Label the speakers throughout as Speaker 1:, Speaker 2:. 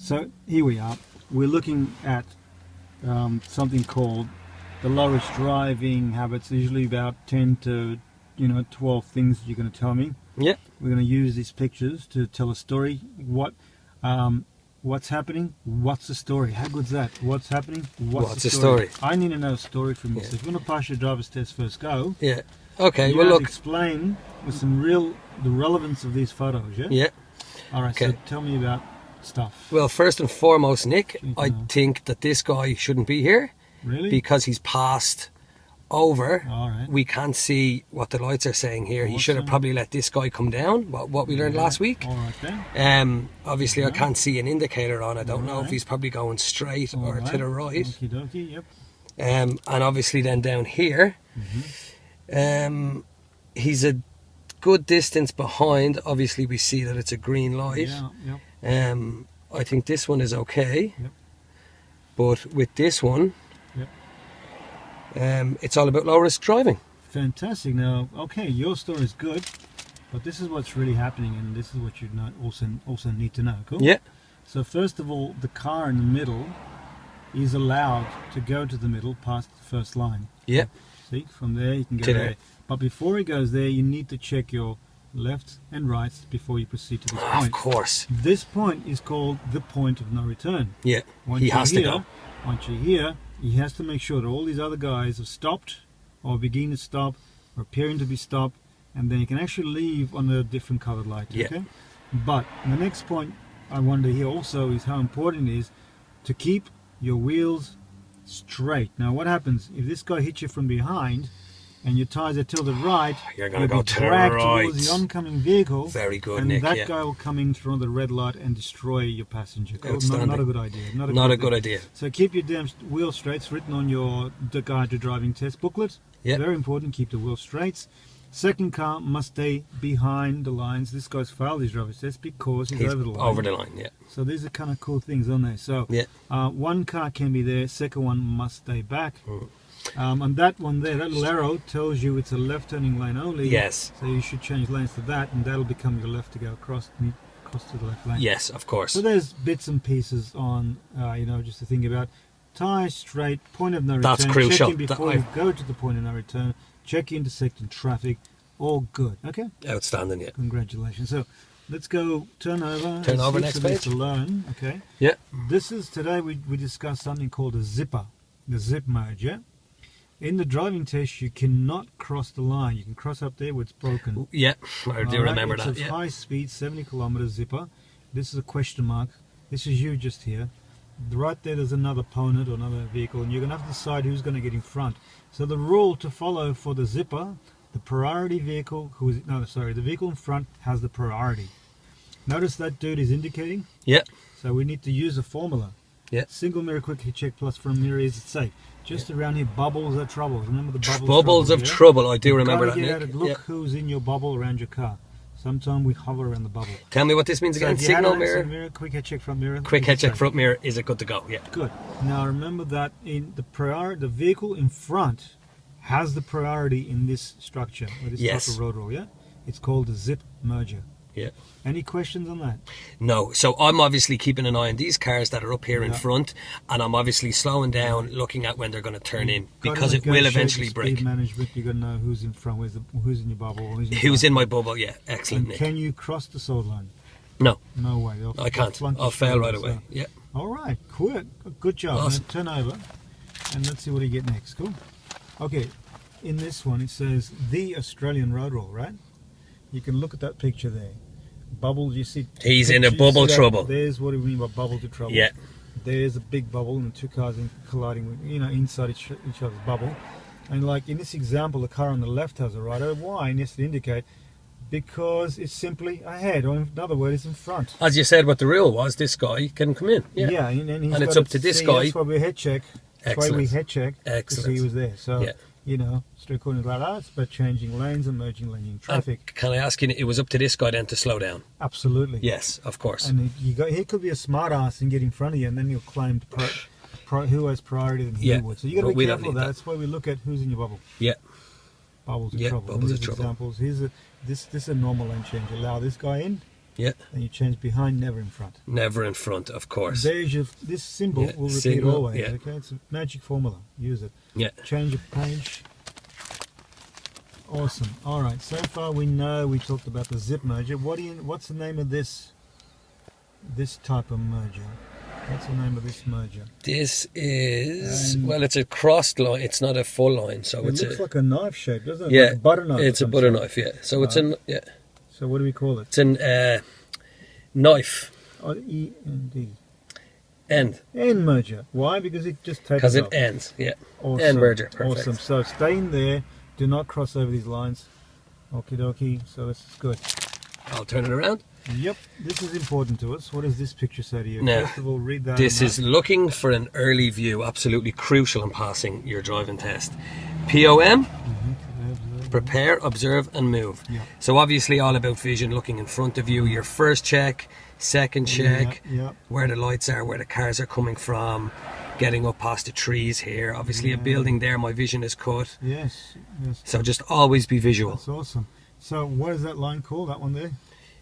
Speaker 1: So here we are. We're looking at something called the lowest driving habits. Usually about 10 to 12 things you're going to tell me.
Speaker 2: Yeah.
Speaker 1: We're going to use these pictures to tell a story. What's happening? What's the story? How good's that? What's happening? What's the story? I need to know a story from you.
Speaker 2: Yeah.
Speaker 1: So if you want to pass your driver's test first go.
Speaker 2: Yeah. Okay.
Speaker 1: You
Speaker 2: Well,
Speaker 1: have
Speaker 2: look.
Speaker 1: to explain with some the relevance of these photos. Yeah.
Speaker 2: Yeah.
Speaker 1: All right.
Speaker 2: Okay.
Speaker 1: So tell me about stuff.
Speaker 2: Well, first and foremost, Nick,
Speaker 1: Jeez,
Speaker 2: I
Speaker 1: no.
Speaker 2: think that this guy shouldn't be here
Speaker 1: Really?
Speaker 2: because he's passed over.
Speaker 1: All right.
Speaker 2: We can't see what the lights are saying here. He should have
Speaker 1: Awesome.
Speaker 2: probably let this guy come down. What we learned last week.
Speaker 1: All right then.
Speaker 2: Obviously, I can't see an indicator on. I don't know if
Speaker 1: Alright.
Speaker 2: he's probably going straight
Speaker 1: All
Speaker 2: or to the right.
Speaker 1: Okie dokie. Yep.
Speaker 2: And obviously, then down here, he's a good distance behind. Obviously, we see that it's a green light.
Speaker 1: Yeah. Yep.
Speaker 2: I think this one is okay.
Speaker 1: Yep.
Speaker 2: But with this one,
Speaker 1: Yep.
Speaker 2: it's all about low risk driving.
Speaker 1: Fantastic. Now, okay, your story is good, but this is what's really happening, and this is what you also need to know. Cool.
Speaker 2: Yeah.
Speaker 1: So first of all, the car in the middle is allowed to go to the middle past the first line.
Speaker 2: Yeah.
Speaker 1: See, from there you can go
Speaker 2: To
Speaker 1: there.
Speaker 2: there.
Speaker 1: But before he goes there, you need to check your left and right before you proceed to this
Speaker 2: Of
Speaker 1: point.
Speaker 2: course.
Speaker 1: This point is called the point of no return.
Speaker 2: Yeah.
Speaker 1: Once
Speaker 2: He
Speaker 1: you're
Speaker 2: has to
Speaker 1: here-
Speaker 2: go.
Speaker 1: Once you're here, he has to make sure that all these other guys have stopped, or begin to stop, or appearing to be stopped, and then you can actually leave on a different coloured light.
Speaker 2: Yeah.
Speaker 1: Okay. But the next point I wonder here also is how important it is to keep your wheels straight. Now, what happens if this guy hits you from behind, and your tyres are tilted right?
Speaker 2: You're going
Speaker 1: you'll
Speaker 2: to go
Speaker 1: be
Speaker 2: to the
Speaker 1: dragged
Speaker 2: right.
Speaker 1: towards the oncoming vehicle.
Speaker 2: Very good,
Speaker 1: and
Speaker 2: Nick.
Speaker 1: that
Speaker 2: Yeah.
Speaker 1: guy will come in through the red light and destroy your passenger.
Speaker 2: Outstanding.
Speaker 1: Not a good idea.
Speaker 2: Not a good idea.
Speaker 1: So keep your damn wheel straights, written on your guide to driving test booklet.
Speaker 2: Yeah.
Speaker 1: Very important, keep the wheel straights. Second car must stay behind the lines. This guy's failed his driver's test because he's over the line.
Speaker 2: Over the line, yeah.
Speaker 1: So these are kind of cool things on there. So
Speaker 2: Yeah.
Speaker 1: one car can be there, second one must stay back.
Speaker 2: Mm.
Speaker 1: And that one there, that little arrow tells you it's a left turning lane only.
Speaker 2: Yes.
Speaker 1: So you should change lanes to that, and that'll become your left to go across to the left lane.
Speaker 2: Yes, of course.
Speaker 1: So there's bits and pieces on, just to think about. Tyres straight, point of no return.
Speaker 2: That's crucial.
Speaker 1: Check in before you go to the point of no return. Check intersecting traffic. All good. Okay.
Speaker 2: Outstanding, yeah.
Speaker 1: Congratulations. So let's go turn over.
Speaker 2: Turn over,
Speaker 1: switch
Speaker 2: next
Speaker 1: to this
Speaker 2: page.
Speaker 1: Alone. Okay.
Speaker 2: Yeah.
Speaker 1: This is today we discussed something called a zipper, the zip mode. Yeah. In the driving test, you cannot cross the line. You can cross up there where it's broken.
Speaker 2: Yeah, I do remember
Speaker 1: it's
Speaker 2: that,
Speaker 1: a
Speaker 2: yeah.
Speaker 1: high speed, 70 kilometer zipper. This is a question mark. This is you just here. Right there's another opponent or another vehicle, and you're going to have to decide who's going to get in front. So the rule to follow for the zipper, the priority vehicle, the vehicle in front has the priority. Notice that dude is indicating.
Speaker 2: Yeah,
Speaker 1: So we need to use a formula.
Speaker 2: yeah.
Speaker 1: Single mirror quick hit check plus front mirror is it safe. Just around here, bubbles are troubles. Remember the bubbles?
Speaker 2: Bubbles of
Speaker 1: yeah?
Speaker 2: trouble, I do remember that,
Speaker 1: Gotta get
Speaker 2: Nick.
Speaker 1: at it. Look
Speaker 2: Yeah.
Speaker 1: who's in your bubble around your car. Sometimes we hover around the bubble.
Speaker 2: Tell me what this means again.
Speaker 1: if you had
Speaker 2: Signal
Speaker 1: an
Speaker 2: mirror,
Speaker 1: exit mirror, quick head check front mirror.
Speaker 2: quick
Speaker 1: it's
Speaker 2: head check
Speaker 1: safe.
Speaker 2: front mirror, is it good to go? Yeah.
Speaker 1: Good. Now remember that in the vehicle in front has the priority in this structure, or this
Speaker 2: Yes.
Speaker 1: type of road rule. Yeah, it's called the zip merger.
Speaker 2: Yeah.
Speaker 1: Any questions on that?
Speaker 2: No, so I'm obviously keeping an eye on these cars that are up here in
Speaker 1: Yeah.
Speaker 2: front, and I'm obviously slowing down, looking at when they're going to turn in,
Speaker 1: Gotta
Speaker 2: because it will
Speaker 1: negotiate
Speaker 2: eventually
Speaker 1: the
Speaker 2: break.
Speaker 1: Speed management. You got to know who's in front, who's in your bubble,
Speaker 2: Who's in my bubble? Yeah, excellent,
Speaker 1: And
Speaker 2: Nick.
Speaker 1: can you cross the sold line?
Speaker 2: No,
Speaker 1: No way.
Speaker 2: I can't.
Speaker 1: flunk you
Speaker 2: I'll fail
Speaker 1: straight
Speaker 2: right
Speaker 1: away,
Speaker 2: away.
Speaker 1: so-
Speaker 2: Yeah.
Speaker 1: All right, quick, good job.
Speaker 2: Awesome.
Speaker 1: Now turn over, and let's see what you get next. Cool. Okay, in this one it says the Australian road rule, right? You can look at that picture there. Bubbles, you see.
Speaker 2: He's in a
Speaker 1: you
Speaker 2: bubble
Speaker 1: see that?
Speaker 2: trouble.
Speaker 1: There's what do we mean by bubble to trouble.
Speaker 2: Yeah.
Speaker 1: There's a big bubble and two cars colliding, inside each other's bubble. And like in this example, the car on the left has a right. Why? It needs to indicate because it's simply ahead, or in other words, it's in front.
Speaker 2: As you said, what the rule was, this guy can come in. Yeah.
Speaker 1: and he's
Speaker 2: And it's
Speaker 1: got
Speaker 2: up to this
Speaker 1: see,
Speaker 2: guy.
Speaker 1: That's why we head check. That's why we
Speaker 2: Excellent.
Speaker 1: head check to
Speaker 2: Excellent.
Speaker 1: see he was there. So,
Speaker 2: Yeah.
Speaker 1: straight according to that, it's about changing lanes and merging lane in traffic.
Speaker 2: Can I ask you, it was up to this guy then to slow down?
Speaker 1: Absolutely.
Speaker 2: Yes, of course.
Speaker 1: And he could be a smart ass and get in front of you, and then he'll claim who has priority than he
Speaker 2: Yeah,
Speaker 1: would. So you got to
Speaker 2: but
Speaker 1: be
Speaker 2: we don't
Speaker 1: careful of
Speaker 2: need
Speaker 1: that.
Speaker 2: that.
Speaker 1: That's why we look at who's in your bubble.
Speaker 2: Yeah.
Speaker 1: Bubbles of
Speaker 2: Yeah,
Speaker 1: trouble.
Speaker 2: bubbles
Speaker 1: And
Speaker 2: of
Speaker 1: these
Speaker 2: trouble.
Speaker 1: examples. This is a normal lane change. Allow this guy in.
Speaker 2: Yeah.
Speaker 1: And you change behind, never in front.
Speaker 2: Never in front, of course.
Speaker 1: There's your, this symbol
Speaker 2: Yeah,
Speaker 1: will repeat
Speaker 2: signal,
Speaker 1: always,
Speaker 2: yeah.
Speaker 1: okay? It's a magic formula. Use it.
Speaker 2: Yeah.
Speaker 1: Change of page. Awesome. All right, so far we know we talked about the zip merger. What's the name of this type of merger? What's the name of this merger?
Speaker 2: This is, well, it's a crossed line. It's not a full line, so
Speaker 1: It
Speaker 2: it's
Speaker 1: looks
Speaker 2: a,
Speaker 1: like a knife shape, doesn't it?
Speaker 2: yeah,
Speaker 1: Like a butter knife.
Speaker 2: it's a
Speaker 1: of some
Speaker 2: butter
Speaker 1: sort.
Speaker 2: knife, yeah. So it's an, yeah,
Speaker 1: So what do we call it?
Speaker 2: it's an knife
Speaker 1: Oh, E-N-D.
Speaker 2: end,
Speaker 1: End merger. Why? Because it just takes
Speaker 2: because
Speaker 1: it
Speaker 2: it
Speaker 1: off.
Speaker 2: ends, yeah.
Speaker 1: Awesome.
Speaker 2: End merger, perfect.
Speaker 1: Awesome. So stay in there. Do not cross over these lines. Okie dokie. So this is good.
Speaker 2: I'll turn it around.
Speaker 1: Yep. This is important to us. What does this picture say to you?
Speaker 2: Now,
Speaker 1: First of all, read that.
Speaker 2: This
Speaker 1: on
Speaker 2: is
Speaker 1: that.
Speaker 2: looking for an early view, absolutely crucial in passing your driving test. POM, prepare, observe and move.
Speaker 1: Yeah.
Speaker 2: So obviously all about vision, looking in front of you. Your first check, second check,
Speaker 1: Yeah.
Speaker 2: where the lights are, where the cars are coming from, getting up past the trees here. Obviously a
Speaker 1: Yeah.
Speaker 2: building there, my vision is cut.
Speaker 1: Yes. Yes.
Speaker 2: So just always be visual.
Speaker 1: That's awesome. So what is that line called? That one there?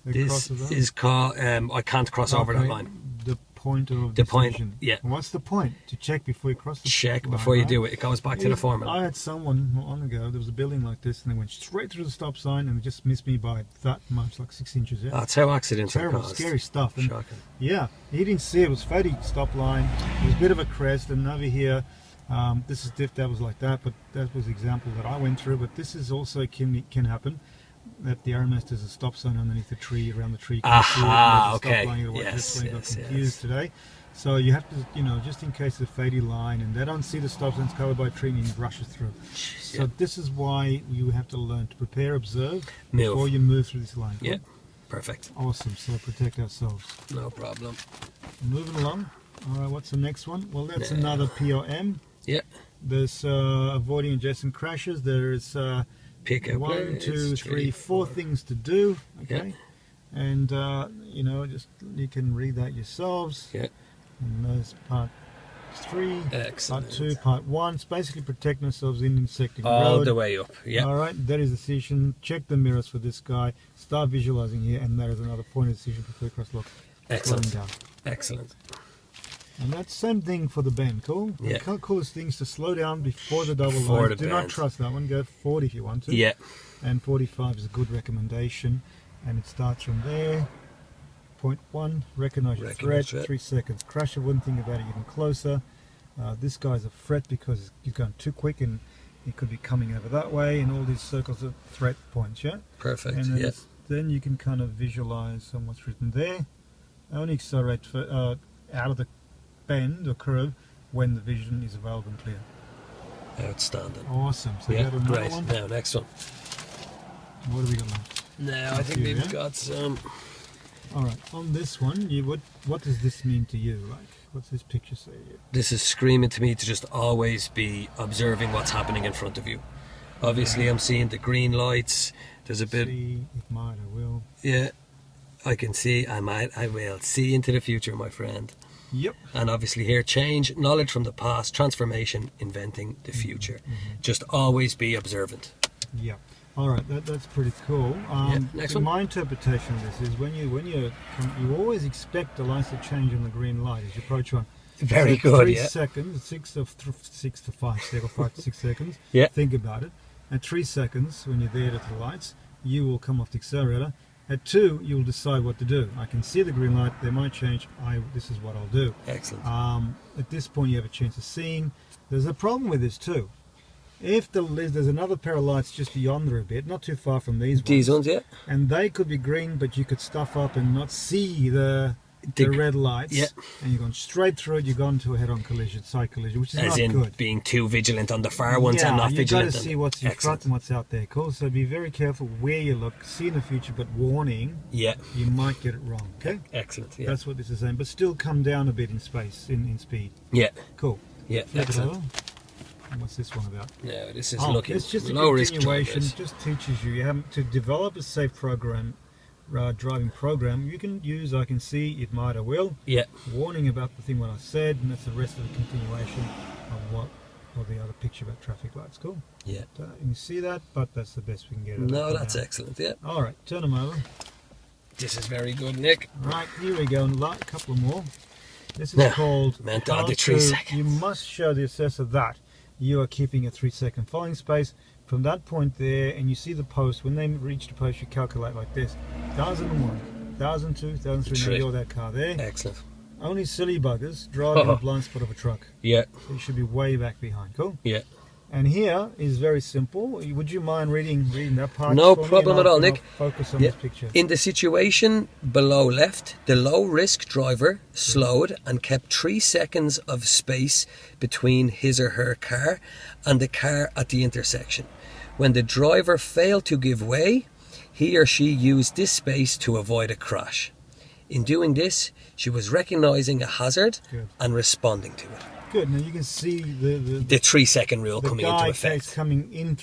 Speaker 1: That
Speaker 2: This
Speaker 1: crosses over?
Speaker 2: is called, I can't cross over that
Speaker 1: Okay,
Speaker 2: line.
Speaker 1: The point of
Speaker 2: The point,
Speaker 1: decision.
Speaker 2: yeah.
Speaker 1: What's the point? To check before you cross the
Speaker 2: Check
Speaker 1: line,
Speaker 2: before you
Speaker 1: right?
Speaker 2: do it. It goes back to the formula.
Speaker 1: I had someone not long ago, there was a building like this, and they went straight through the stop sign and just missed me by that much, like 6 inches. Yeah?
Speaker 2: That's how accidents are
Speaker 1: Terrible,
Speaker 2: caused.
Speaker 1: scary stuff. And
Speaker 2: Shocking.
Speaker 1: yeah, he didn't see it. It was fatty stop line. It was a bit of a crest, and over here, this is that was like that, but that was the example that I went through. But this is also can happen. At the RMS, there's a stop sign underneath the tree, around the tree. You can see it,
Speaker 2: Aha,
Speaker 1: there's a stop
Speaker 2: okay.
Speaker 1: line, you gotta watch
Speaker 2: Yes,
Speaker 1: this one, you got
Speaker 2: yes,
Speaker 1: confused
Speaker 2: yes.
Speaker 1: today. So you have to, just in case the fatty line and they don't see the stop signs covered by a tree and it rushes through. So
Speaker 2: Yeah.
Speaker 1: this is why you have to learn to prepare, observe
Speaker 2: Move.
Speaker 1: before you move through this line.
Speaker 2: Yeah, perfect.
Speaker 1: Awesome. So protect ourselves.
Speaker 2: No problem.
Speaker 1: Moving along. All right. What's the next one? Well, that's
Speaker 2: Now.
Speaker 1: another POM.
Speaker 2: Yeah,
Speaker 1: There's avoiding adjacent crashes. There's
Speaker 2: pick up
Speaker 1: 1, 2, 3, 4 things to do. Okay. And just you can read that yourselves.
Speaker 2: Yeah,
Speaker 1: And there's part 3,
Speaker 2: excellent.
Speaker 1: part 2, part 1. It's basically protecting ourselves in intersecting
Speaker 2: All
Speaker 1: road.
Speaker 2: the way up. Yeah,
Speaker 1: All right, that is the decision. Check the mirrors for this guy. Start visualizing here, and that is another point of decision before you cross. Look,
Speaker 2: excellent.
Speaker 1: slowing down.
Speaker 2: Excellent.
Speaker 1: And that's same thing for the bend. Cool.
Speaker 2: Yeah.
Speaker 1: The coolest thing is to slow down before the double
Speaker 2: Before
Speaker 1: line.
Speaker 2: the
Speaker 1: Do not
Speaker 2: bend.
Speaker 1: trust that one. Go 40 if you want to.
Speaker 2: Yeah,
Speaker 1: And 45 is a good recommendation. And it starts from there. Point 1, recognize your
Speaker 2: Recognize
Speaker 1: threat.
Speaker 2: threat.
Speaker 1: 3 seconds. Crusher wouldn't think about it even closer. This guy's a threat because he's going too quick and he could be coming over that way. And all these circles are threat points. Yeah.
Speaker 2: perfect.
Speaker 1: And then,
Speaker 2: Yeah,
Speaker 1: then you can kind of visualize on what's written there. Only accelerate out of the bend or curve when the vision is available and clear.
Speaker 2: outstanding.
Speaker 1: Awesome. So
Speaker 2: Yeah,
Speaker 1: you got another
Speaker 2: great.
Speaker 1: one?
Speaker 2: Now, next one.
Speaker 1: What have we got left?
Speaker 2: Now, I think
Speaker 1: few,
Speaker 2: we've
Speaker 1: yeah?
Speaker 2: got some.
Speaker 1: All right. On this one, what does this mean to you? Like, what's this picture say to you?
Speaker 2: This is screaming to me to just always be observing what's happening in front of you. Obviously, I'm seeing the green lights. There's a bit.
Speaker 1: See, it might, I will.
Speaker 2: Yeah, I can see. I might. I will see into the future, my friend.
Speaker 1: Yep.
Speaker 2: And obviously here, change, knowledge from the past, transformation, inventing the future. Just always be observant.
Speaker 1: Yeah. All right. That's pretty cool.
Speaker 2: next
Speaker 1: so
Speaker 2: one.
Speaker 1: my interpretation of this is when you always expect the lights to change on the green light as you approach one.
Speaker 2: Very
Speaker 1: So
Speaker 2: good,
Speaker 1: 3
Speaker 2: yeah.
Speaker 1: seconds, 6 to 5 seconds, or 5 to 6 seconds.
Speaker 2: Yeah.
Speaker 1: Think about it. At 3 seconds, when you're there at the lights, you will come off the accelerator. At 2, you'll decide what to do. I can see the green light. They might change. This is what I'll do.
Speaker 2: Excellent.
Speaker 1: At this point, you have a chance of seeing. There's a problem with this too. If there's another pair of lights just beyond there a bit, not too far from these
Speaker 2: These ones, yeah.
Speaker 1: and they could be green, but you could stuff up and not see the red lights,
Speaker 2: yeah.
Speaker 1: and you're going straight through it. You're going to a head-on collision, side collision, which is
Speaker 2: As
Speaker 1: not
Speaker 2: in
Speaker 1: good.
Speaker 2: being too vigilant on the far ones
Speaker 1: yeah,
Speaker 2: and not
Speaker 1: you
Speaker 2: vigilant.
Speaker 1: got to see what's in front
Speaker 2: Excellent.
Speaker 1: and what's out there. Cool. So be very careful where you look. See in the future, but warning,
Speaker 2: Yeah,
Speaker 1: you might get it wrong. Okay.
Speaker 2: excellent. Yeah,
Speaker 1: That's what this is saying, but still come down a bit in space, in speed.
Speaker 2: yeah,
Speaker 1: Cool.
Speaker 2: yeah.
Speaker 1: Flip it
Speaker 2: Excellent.
Speaker 1: over. And what's this one about?
Speaker 2: No, this is
Speaker 1: Oh,
Speaker 2: looking
Speaker 1: it's just a
Speaker 2: low risk
Speaker 1: continuation.
Speaker 2: drivers.
Speaker 1: Just teaches you have to develop a safe program, driving program. You can use. I can see it might. I will.
Speaker 2: Yeah,
Speaker 1: Warning about the thing what I said, and that's the rest of the continuation of the other picture about traffic lights. Cool.
Speaker 2: yeah.
Speaker 1: You can see that, but that's the best we can get.
Speaker 2: No, that's excellent. Yeah.
Speaker 1: All right, turn them over.
Speaker 2: This is very good, Nick.
Speaker 1: Right, here we go. A couple more. This is
Speaker 2: Now,
Speaker 1: called
Speaker 2: meant to add the
Speaker 1: count
Speaker 2: 3
Speaker 1: to.
Speaker 2: seconds.
Speaker 1: You must show the assessor that you are keeping a 3-second following space from that point there, and you see the post. When they reach the post, you calculate like this: 1001, 1002, 1003. Now you're that car there.
Speaker 2: Excellent.
Speaker 1: Only silly buggers driving a blind spot of a truck.
Speaker 2: Yeah,
Speaker 1: So you should be way back behind. Cool.
Speaker 2: yeah.
Speaker 1: And here is very simple. Would you mind reading that part?
Speaker 2: No
Speaker 1: for me?
Speaker 2: problem
Speaker 1: And
Speaker 2: at all,
Speaker 1: I'll
Speaker 2: Nick.
Speaker 1: Focus on
Speaker 2: Yeah.
Speaker 1: this picture.
Speaker 2: In the situation below left, the low-risk driver slowed and kept 3 seconds of space between his or her car and the car at the intersection. When the driver failed to give way, he or she used this space to avoid a crash. In doing this, she was recognizing a hazard
Speaker 1: Good.
Speaker 2: and responding to it.
Speaker 1: Good. Now you can see the
Speaker 2: The 3 second rule coming into
Speaker 1: guy
Speaker 2: effect.
Speaker 1: coming in through